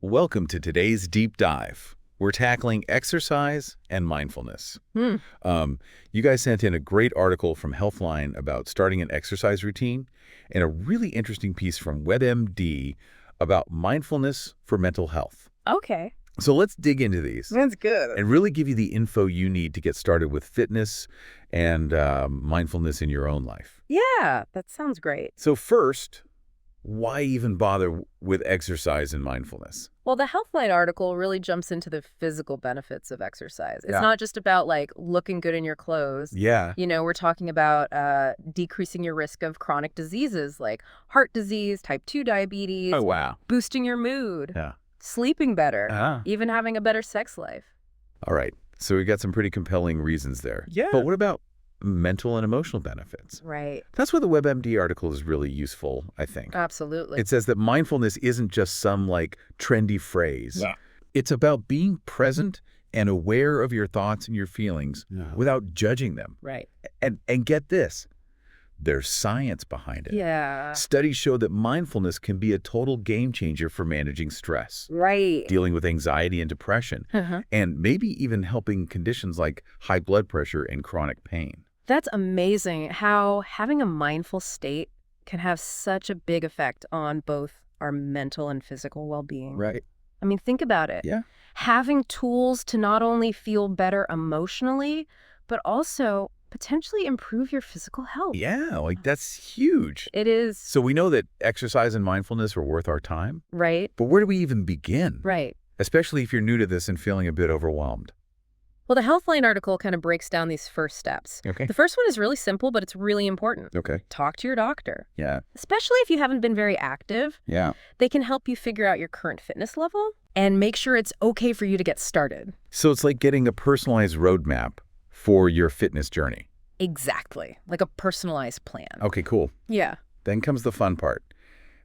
Welcome to today's deep dive. We're tackling exercise and mindfulness. Hmm. You guys sent in a great article from Healthline about starting an exercise routine and a really interesting piece from WebMD about mindfulness for mental health. Okay. So let's dig into these That's good. and really give you the info you need to get started with fitness and mindfulness in your own life. Yeah, that sounds great. So first, why even bother with exercise and mindfulness? Well, the Healthline article really jumps into the physical benefits of exercise. It's Yeah. not just about like looking good in your clothes. Yeah. We're talking about decreasing your risk of chronic diseases like heart disease, type 2 diabetes, Oh, wow. boosting your mood, Yeah. sleeping better, Ah. even having a better sex life. All right. So we got some pretty compelling reasons there. Yeah. But what about mental and emotional benefits? Right. That's where the WebMD article is really useful, I think. Absolutely. It says that mindfulness isn't just some like trendy phrase. Yeah. It's about being present and aware of your thoughts and your feelings without judging them. Right. And get this, there's science behind it. Yeah. Studies show that mindfulness can be a total game changer for managing stress, Right. dealing with anxiety and depression, and maybe even helping conditions like high blood pressure and chronic pain. That's amazing how having a mindful state can have such a big effect on both our mental and physical well-being. Right. I mean, think about it. Yeah. Having tools to not only feel better emotionally, but also potentially improve your physical health. Yeah, like that's huge. It is. So we know that exercise and mindfulness are worth our time, Right? but where do we even begin? Right. Especially if you're new to this and feeling a bit overwhelmed. Well, the Healthline article kind of breaks down these first steps. Okay. The first one is really simple, but it's really important. Okay. Talk to your doctor. Yeah. Especially if you haven't been very active. Yeah. They can help you figure out your current fitness level and make sure it's okay for you to get started. So it's like getting a personalized roadmap for your fitness journey. Exactly. Like a personalized plan. Okay, cool. Yeah. Then comes the fun part.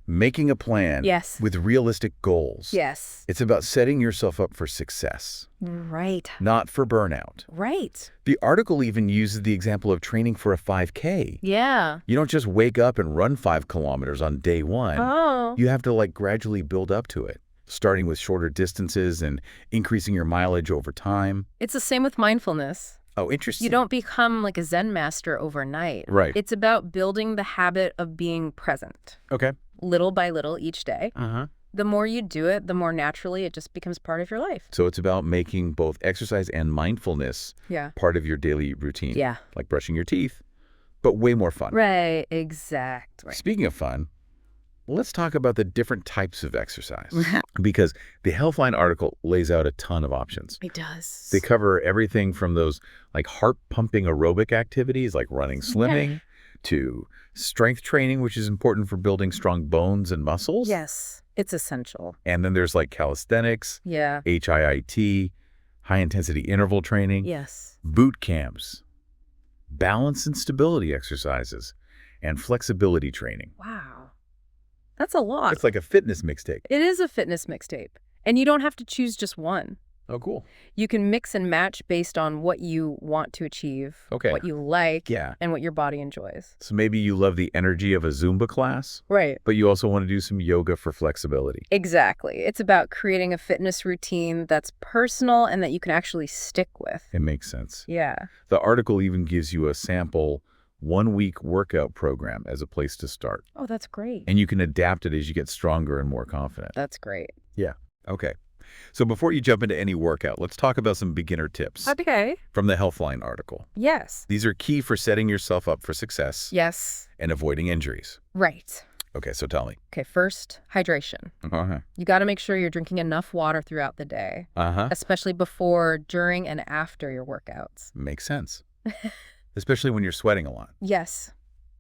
Making a plan Yes. with realistic goals. Yes. It's about setting yourself up for success, Right. not for burnout. Right. The article even uses the example of training for a 5K. Yeah. You don't just wake up and run 5 kilometers on day one. Oh. You have to like gradually build up to it, starting with shorter distances and increasing your mileage over time. It's the same with mindfulness. Oh, interesting. You don't become like a Zen master overnight. Right. It's about building the habit of being present, Okay. little by little each day. Uh-huh. The more you do it, the more naturally it just becomes part of your life. So it's about making both exercise and mindfulness Yeah. part of your daily routine. Yeah. Like brushing your teeth, but way more fun. Right. Exactly. Speaking of fun, let's talk about the different types of exercise because the Healthline article lays out a ton of options. It does. They cover everything from those like heart-pumping aerobic activities like running, swimming, to strength training, which is important for building strong bones and muscles. Yes. It's essential. And then there's like calisthenics, Yeah. HIIT, high-intensity interval training, Yes. boot camps, balance and stability exercises, and flexibility training. Wow. That's a lot. It's like a fitness mixtape. It is a fitness mixtape. And you don't have to choose just one. Oh, cool. You can mix and match based on what you want to achieve, Okay. what you like, Yeah. and what your body enjoys. So maybe you love the energy of a Zumba class, Right. but you also want to do some yoga for flexibility. Exactly. It's about creating a fitness routine that's personal and that you can actually stick with. It makes sense. Yeah. The article even gives you a sample 1-week workout program as a place to start. Oh, that's great. And you can adapt it as you get stronger and more confident. That's great. Yeah. Okay. So before you jump into any workout, let's talk about some beginner tips Okay. from the Healthline article. Yes. These are key for setting yourself up for success Yes. and avoiding injuries. Right. Okay, so tell me. Okay, first, hydration. Uh-huh. You got to make sure you're drinking enough water throughout the day, Uh-huh. especially before, during, and after your workouts. Makes sense. Especially when you're sweating a lot. Yes.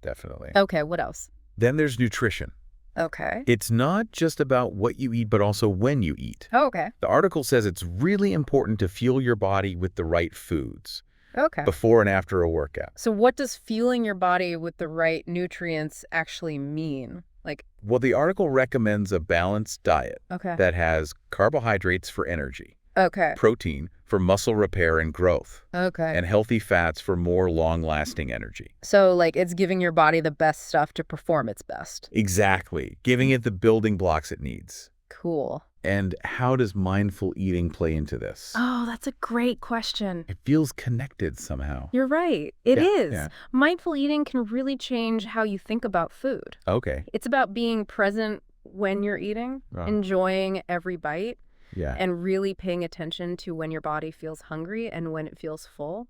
Definitely. Okay, what else? Then there's nutrition. Okay. It's not just about what you eat, but also when you eat. Oh, okay. The article says it's really important to fuel your body with the right foods Okay. before and after a workout. So what does fueling your body with the right nutrients actually mean? Like, Well, the article recommends a balanced diet okay. that has carbohydrates for energy, Okay. protein for muscle repair and growth, Okay. and healthy fats for more long-lasting energy. So, like, it's giving your body the best stuff to perform its best. Exactly. Giving it the building blocks it needs. Cool. And how does mindful eating play into this? Oh, that's a great question. It feels connected somehow. You're right. It Yeah, is. yeah. Mindful eating can really change how you think about food. Okay. It's about being present when you're eating, enjoying every bite, Yeah. and really paying attention to when your body feels hungry and when it feels full.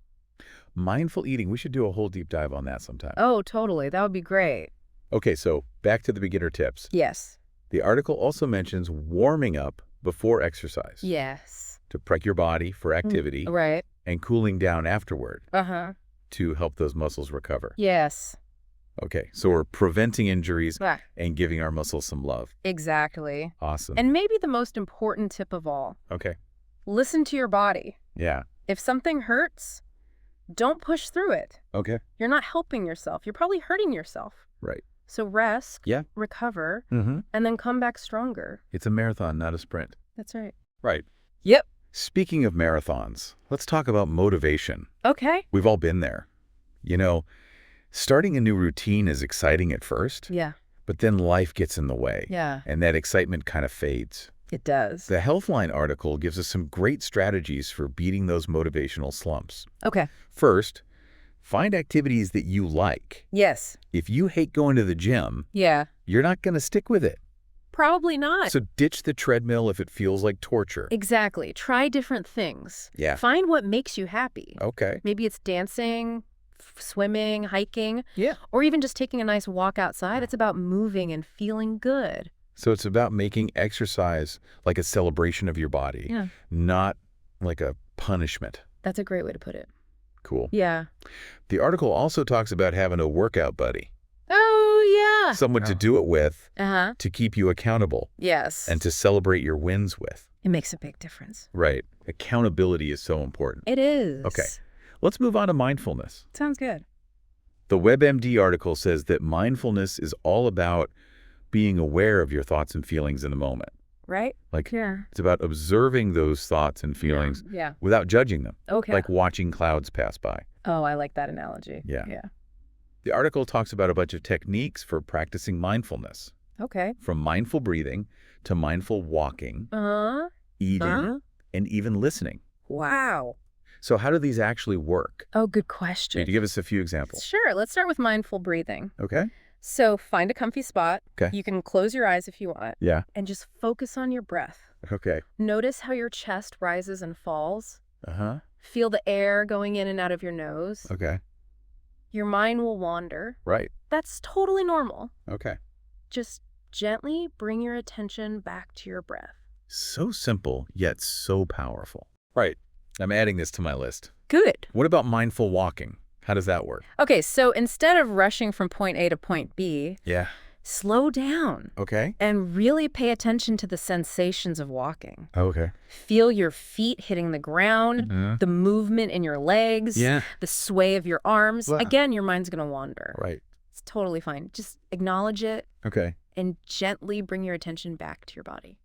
Mindful eating, we should do a whole deep dive on that sometime. Oh, totally. That would be great. Okay, so back to the beginner tips. Yes. The article also mentions warming up before exercise Yes. to prep your body for activity Right. and cooling down afterward Uh-huh. to help those muscles recover. Yes. Okay, so we're preventing injuries Yeah. and giving our muscles some love. Exactly. Awesome. And maybe the most important tip of all, Okay. listen to your body. Yeah. If something hurts, don't push through it. Okay. You're not helping yourself. You're probably hurting yourself. Right. So rest, Yeah. recover, Mm-hmm. and then come back stronger. It's a marathon, not a sprint. That's right. Right. Yep. Speaking of marathons, let's talk about motivation. Okay. We've all been there. You know, starting a new routine is exciting at first, Yeah. but then life gets in the way. Yeah. And that excitement kind of fades. It does. The Healthline article gives us some great strategies for beating those motivational slumps. Okay. First, find activities that you like. Yes. If you hate going to the gym, Yeah. you're not going to stick with it. Probably not. So ditch the treadmill if it feels like torture. Exactly. Try different things. Yeah. Find what makes you happy. Okay. Maybe it's dancing, swimming, hiking, Yeah. or even just taking a nice walk outside. It's about moving and feeling good. So it's about making exercise like a celebration of your body, Yeah. not like a punishment. That's a great way to put it. Cool. Yeah. The article also talks about having a workout buddy, Oh, yeah. someone to do it with, Uh-huh. to keep you accountable, Yes. and to celebrate your wins with. It makes a big difference. Right. Accountability is so important. It is. Okay. Let's move on to mindfulness. Sounds good. The WebMD article says that mindfulness is all about being aware of your thoughts and feelings in the moment. Right? Like, Yeah. it's about observing those thoughts and feelings Yeah. without judging them, Okay. like watching clouds pass by. Oh, I like that analogy. Yeah. Yeah. The article talks about a bunch of techniques for practicing mindfulness, Okay. from mindful breathing to mindful walking, Uh-huh. eating, and even listening. Wow. So how do these actually work? Oh, good Can question. you give us a few examples? Sure. Let's start with mindful breathing. Okay. So find a comfy spot. Okay. You can close your eyes if you want Yeah. and just focus on your breath. Okay. Notice how your chest rises and falls. Uh-huh. Feel the air going in and out of your nose. Okay. Your mind will wander. Right. That's totally normal. Okay. Just gently bring your attention back to your breath. So simple, yet so powerful. Right. I'm adding this to my list. Good. What about mindful walking? How does that work? Okay, so instead of rushing from point A to point B, Yeah. slow down Okay. and really pay attention to the sensations of walking. Okay. Feel your feet hitting the ground, the movement in your legs, Yeah. the sway of your arms. Wow. Again, your mind's going to wander. Right. It's totally fine. Just acknowledge it Okay. and gently bring your attention back to your body.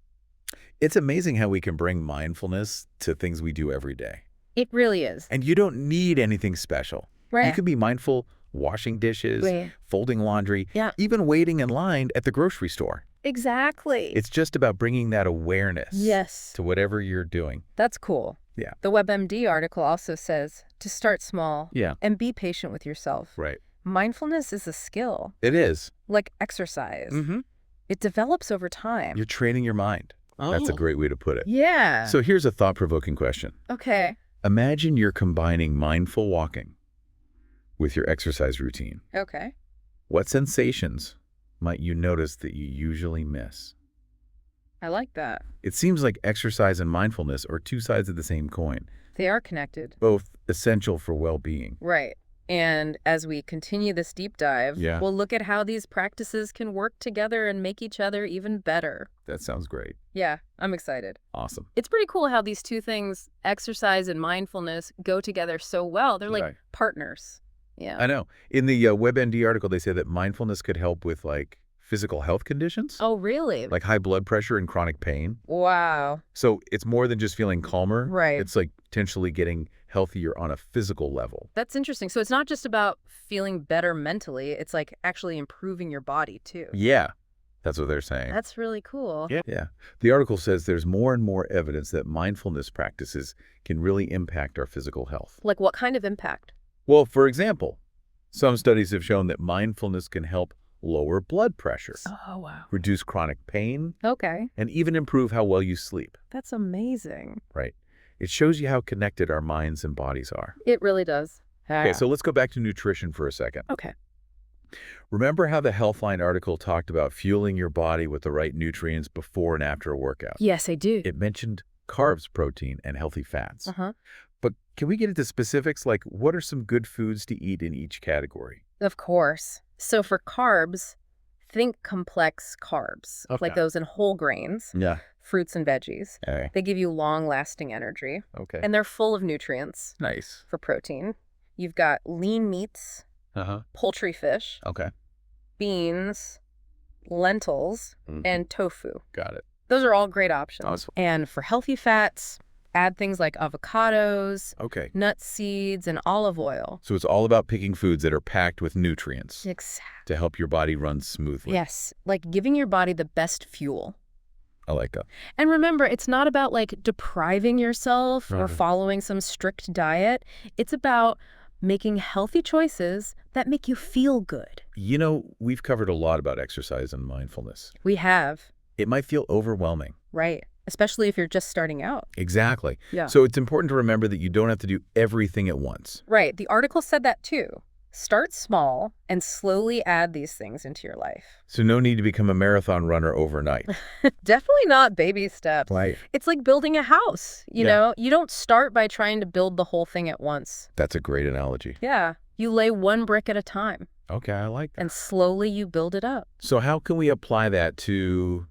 It's amazing how we can bring mindfulness to things we do every day. It really is. And you don't need anything special. Right. You can be mindful washing dishes, Right. folding laundry, Yeah. even waiting in line at the grocery store. Exactly. It's just about bringing that awareness Yes. to whatever you're doing. That's cool. Yeah. The WebMD article also says to start small Yeah. and be patient with yourself. Right. Mindfulness is a skill, It is. like exercise. Mm-hmm. It develops over time. You're training your mind. That's a great way to put it. Yeah. So here's a thought-provoking question. Okay. Imagine you're combining mindful walking with your exercise routine. Okay. What sensations might you notice that you usually miss? I like that. It seems like exercise and mindfulness are two sides of the same coin, They are connected. both essential for well-being. Right. And as we continue this deep dive, Yeah. we'll look at how these practices can work together and make each other even better. That sounds great. Yeah, I'm excited. Awesome. It's pretty cool how these two things, exercise and mindfulness, go together so well. They're like Right. partners. Yeah. I know. In the WebMD article, they say that mindfulness could help with like physical health conditions, Oh, really? like high blood pressure and chronic pain. Wow. So it's more than just feeling calmer. Right. It's like potentially getting healthier on a physical level. That's interesting. So it's not just about feeling better mentally. It's like actually improving your body too. Yeah. That's what they're saying. That's really cool. Yeah. The article says there's more and more evidence that mindfulness practices can really impact our physical health. Like what kind of impact? Well, for example, some studies have shown that mindfulness can help lower blood pressure, Oh, wow. reduce chronic pain, Okay. and even improve how well you sleep. That's amazing. Right. It shows you how connected our minds and bodies are. It really does. Okay, so let's go back to nutrition for a second. Okay. Remember how the Healthline article talked about fueling your body with the right nutrients before and after a workout? Yes, I do. It mentioned carbs, protein, and healthy fats. Uh-huh. But can we get into specifics, like what are some good foods to eat in each category? Of course. So for carbs, think complex carbs, Okay. like those in whole grains, Yeah. fruits and veggies. Okay. They give you long-lasting energy, Okay. and they're full of nutrients. Nice. For protein, you've got lean meats, Uh-huh. poultry, fish, Okay. beans, lentils, and tofu. Got it. Those are all great options. Awesome. And for healthy fats, add things like avocados, Okay. nut seeds, and olive oil. So it's all about picking foods that are packed with nutrients Exactly. to help your body run smoothly. Yes, like giving your body the best fuel. I like that. And remember, it's not about like depriving yourself or following some strict diet. It's about making healthy choices that make you feel good. You know, we've covered a lot about exercise and mindfulness. We have, It might feel overwhelming. right? Especially if you're just starting out. Exactly. Yeah. So it's important to remember that you don't have to do everything at once. Right. The article said that too. Start small and slowly add these things into your life. So no need to become a marathon runner overnight. Definitely not baby steps. Right. It's like building a house, you Yeah. know? You don't start by trying to build the whole thing at once. That's a great analogy. Yeah. You lay one brick at a time, Okay, I like that. and slowly you build it up. So how can we apply that to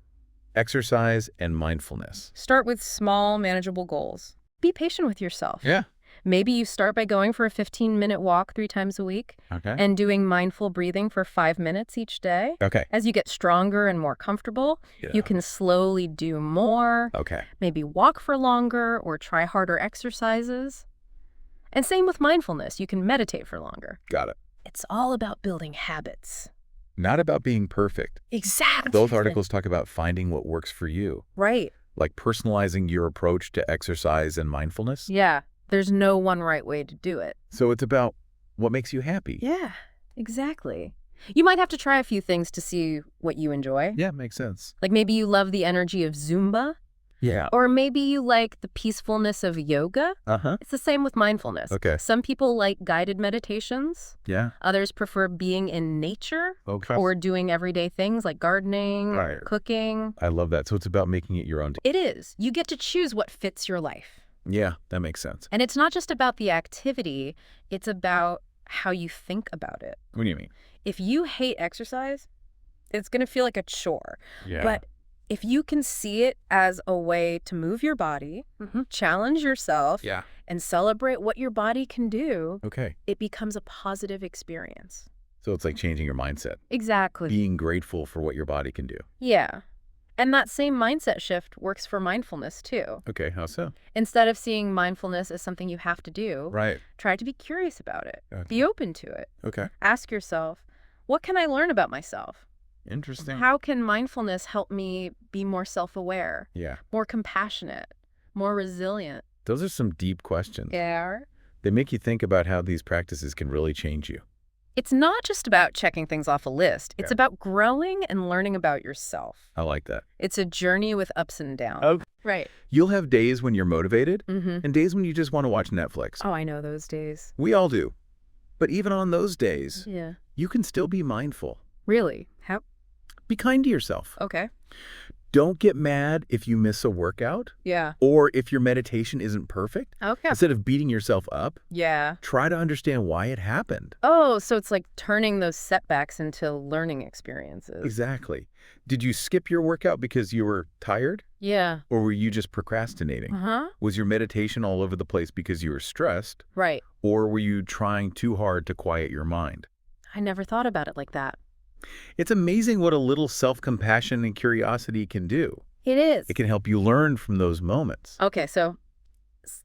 exercise and mindfulness? Start with small, manageable goals. Be patient with yourself. Yeah. Maybe you start by going for a 15-minute walk 3 times a week Okay. and doing mindful breathing for 5 minutes each day. Okay. As you get stronger and more comfortable, Yeah. you can slowly do more, Okay. maybe walk for longer or try harder exercises. And same with mindfulness. You can meditate for longer. Got it. It's all about building habits. Not about being perfect. Exactly. Both articles talk about finding what works for you, Right. like personalizing your approach to exercise and mindfulness. Yeah. There's no one right way to do it. So it's about what makes you happy. Yeah, exactly. You might have to try a few things to see what you enjoy. Yeah, makes sense. Like maybe you love the energy of Zumba, Yeah. or maybe you like the peacefulness of yoga. Uh-huh. It's the same with mindfulness. Okay. Some people like guided meditations. Yeah. Others prefer being in nature Okay. or doing everyday things like gardening, Right. cooking. I love that. So it's about making it your own. It is. You get to choose what fits your life. Yeah, that makes sense. And it's not just about the activity, it's about how you think about it. What do you mean? If you hate exercise, it's going to feel like a chore. Yeah. But if you can see it as a way to move your body, challenge yourself, Yeah. and celebrate what your body can do, Okay. it becomes a positive experience. So it's like changing your mindset, Exactly. being grateful for what your body can do. Yeah. And that same mindset shift works for mindfulness too. Okay, how so? Instead of seeing mindfulness as something you have to do, Right. try to be curious about it. Okay. Be open to it. Okay. Ask yourself, what can I learn about myself? Interesting. How can mindfulness help me be more self-aware, Yeah. more compassionate, more resilient? Those are some deep questions. Yeah. They make you think about how these practices can really change you. It's not just about checking things off a list. It's Yeah. about growing and learning about yourself. I like that. It's a journey with ups and downs. Okay. Right. You'll have days when you're motivated Mm-hmm. and days when you just want to watch Netflix. Oh, I know those days. We all do. But even on those days, Yeah. you can still be mindful. Really? How? Be kind to yourself. Okay. Don't get mad if you miss a workout Yeah. or if your meditation isn't perfect. Okay. Instead of beating yourself up, Yeah. try to understand why it happened. Oh, so it's like turning those setbacks into learning experiences. Exactly. Did you skip your workout because you were tired? Yeah. Or were you just procrastinating? Uh-huh. Was your meditation all over the place because you were stressed? Right. Or were you trying too hard to quiet your mind? I never thought about it like that. It's amazing what a little self-compassion and curiosity can do. It is. It can help you learn from those moments. Okay, so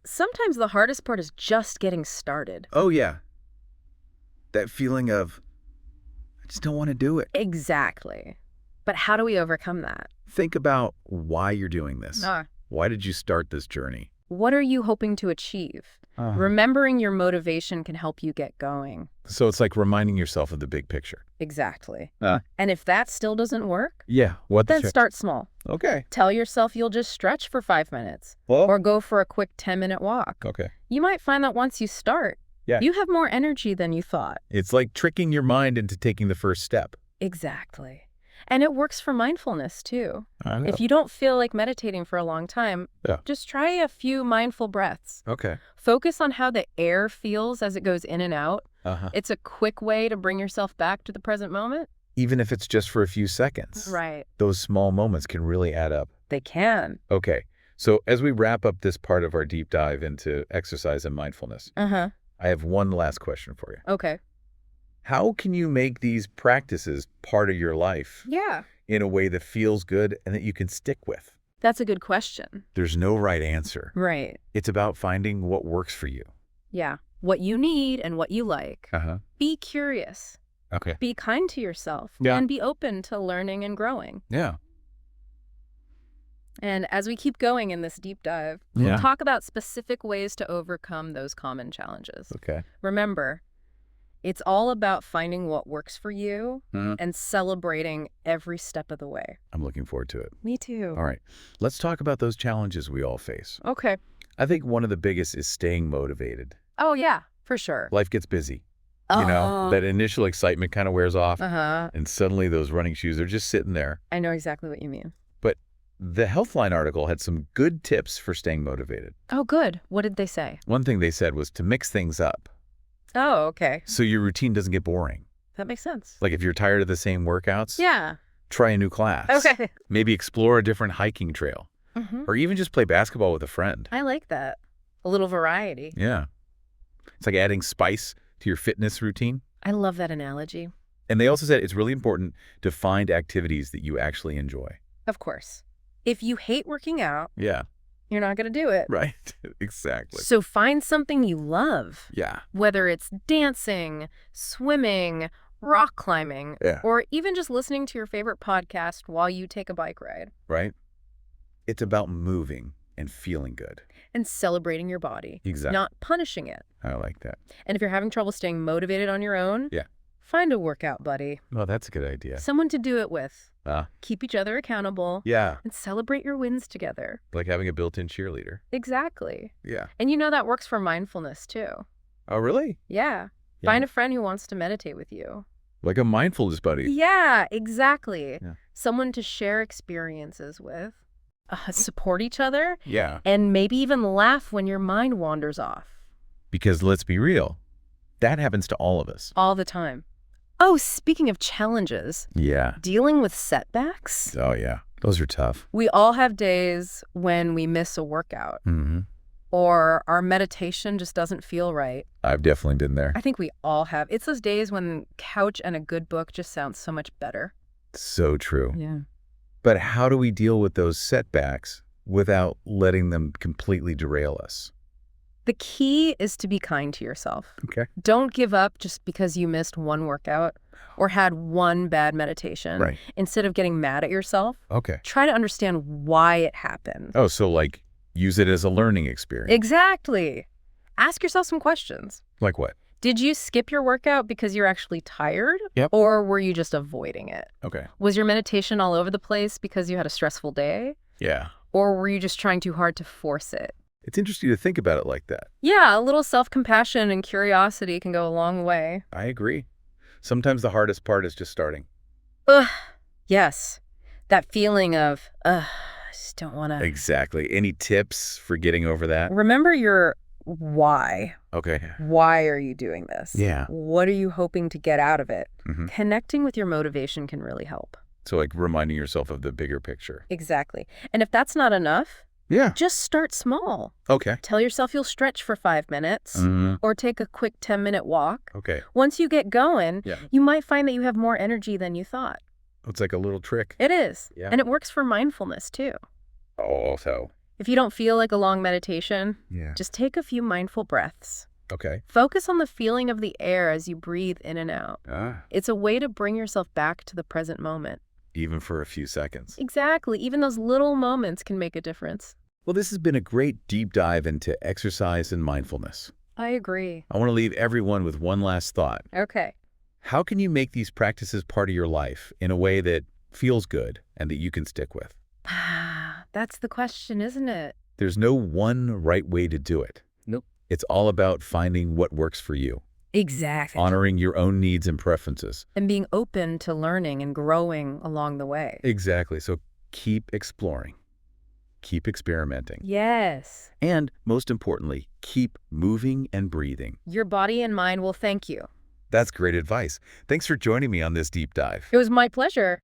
sometimes the hardest part is just getting started. Oh, yeah. That feeling of, I just don't want to do it. Exactly. But how do we overcome that? Think about why you're doing this. Ah. Why did you start this journey? What are you hoping to achieve? Remembering your motivation can help you get going. So it's like reminding yourself of the big picture. Exactly. And if that still doesn't work, Yeah. What then start small. Okay. Tell yourself you'll just stretch for 5 minutes Well. or go for a quick 10-minute walk. Okay. You might find that once you start, Yeah. you have more energy than you thought. It's like tricking your mind into taking the first step. Exactly. And it works for mindfulness, too. I know. If you don't feel like meditating for a long time, Yeah. just try a few mindful breaths. Okay. Focus on how the air feels as it goes in and out. Uh-huh. It's a quick way to bring yourself back to the present moment. Even if it's just for a few seconds. Right. Those small moments can really add up. They can. Okay. So as we wrap up this part of our deep dive into exercise and mindfulness, Uh-huh. I have one last question for you. Okay. How can you make these practices part of your life Yeah. in a way that feels good and that you can stick with? That's a good question. There's no right answer. Right. It's about finding what works for you. Yeah. What you need and what you like. Uh-huh. Be curious. Okay. Be kind to yourself. Yeah. And be open to learning and growing. Yeah. And as we keep going in this deep dive, Yeah. we'll talk about specific ways to overcome those common challenges. Okay. Remember, it's all about finding what works for you and celebrating every step of the way. I'm looking forward to it. Me too. All right. Let's talk about those challenges we all face. Okay. I think one of the biggest is staying motivated. Oh, yeah, for sure. Life gets busy. You know, that initial excitement kind of wears off. Uh-huh. And suddenly those running shoes are just sitting there. I know exactly what you mean. But the Healthline article had some good tips for staying motivated. Oh, good. What did they say? One thing they said was to mix things up Oh, okay. so your routine doesn't get boring. That makes sense. Like if you're tired of the same workouts, Yeah. try a new class. Okay. Maybe explore a different hiking trail. Or even just play basketball with a friend. I like that. A little variety. Yeah. It's like adding spice to your fitness routine. I love that analogy. And they also said it's really important to find activities that you actually enjoy. Of course. If you hate working out, Yeah. you're not going to do it. Right. Exactly. So find something you love, Yeah. whether it's dancing, swimming, rock climbing, Yeah. or even just listening to your favorite podcast while you take a bike ride. Right? It's about moving and feeling good. And celebrating your body, Exactly. not punishing it. I like that. And if you're having trouble staying motivated on your own, Yeah. find a workout buddy, Oh, that's a good idea. someone to do it with. Ah. Keep each other accountable Yeah. and celebrate your wins together. Like having a built-in cheerleader. Exactly. Yeah. And you know that works for mindfulness too. Oh, really? Yeah. Yeah. Find a friend who wants to meditate with you. Like a mindfulness buddy. Yeah, exactly. Yeah. Someone to share experiences with, support each other, Yeah. and maybe even laugh when your mind wanders off. Because let's be real, that happens to all of us. All the time. Oh, speaking of challenges, Yeah. dealing with setbacks. Oh, yeah. Those are tough. We all have days when we miss a workout Mm-hmm. or our meditation just doesn't feel right. I've definitely been there. I think we all have. It's those days when couch and a good book just sounds so much better. So true. Yeah. But how do we deal with those setbacks without letting them completely derail us? The key is to be kind to yourself. Okay. Don't give up just because you missed one workout or had one bad meditation. Right. Instead of getting mad at yourself, Okay. try to understand why it happened. Oh, so like use it as a learning experience. Exactly. Ask yourself some questions. Like what? Did you skip your workout because you're actually tired? Yep. Or were you just avoiding it? Okay. Was your meditation all over the place because you had a stressful day? Yeah. Or were you just trying too hard to force it? It's interesting to think about it like that. Yeah, a little self-compassion and curiosity can go a long way. I agree. Sometimes the hardest part is just starting. Ugh. Yes. That feeling of, I just don't want to. Exactly. Any tips for getting over that? Remember your why. Okay. Why are you doing this? Yeah. What are you hoping to get out of it? Mm-hmm. Connecting with your motivation can really help. So like reminding yourself of the bigger picture. Exactly. And if that's not enough, Yeah. just start small. Okay. Tell yourself you'll stretch for 5 minutes Mm-hmm. or take a quick 10-minute walk. Okay. Once you get going, Yeah. you might find that you have more energy than you thought. It's like a little trick. It is. Yeah. And it works for mindfulness too. Oh, so. If you don't feel like a long meditation, Yeah. just take a few mindful breaths. Okay. Focus on the feeling of the air as you breathe in and out. Ah. It's a way to bring yourself back to the present moment. even for a few seconds. Exactly. Even those little moments can make a difference. Well, this has been a great deep dive into exercise and mindfulness. I agree. I want to leave everyone with one last thought. Okay. How can you make these practices part of your life in a way that feels good and that you can stick with? That's the question, isn't it? There's no one right way to do it. Nope. It's all about finding what works for you, Exactly. honoring your own needs and preferences. And being open to learning and growing along the way. Exactly. So keep exploring, keep experimenting, Yes. and most importantly, keep moving and breathing. Your body and mind will thank you. That's great advice. Thanks for joining me on this deep dive. It was my pleasure.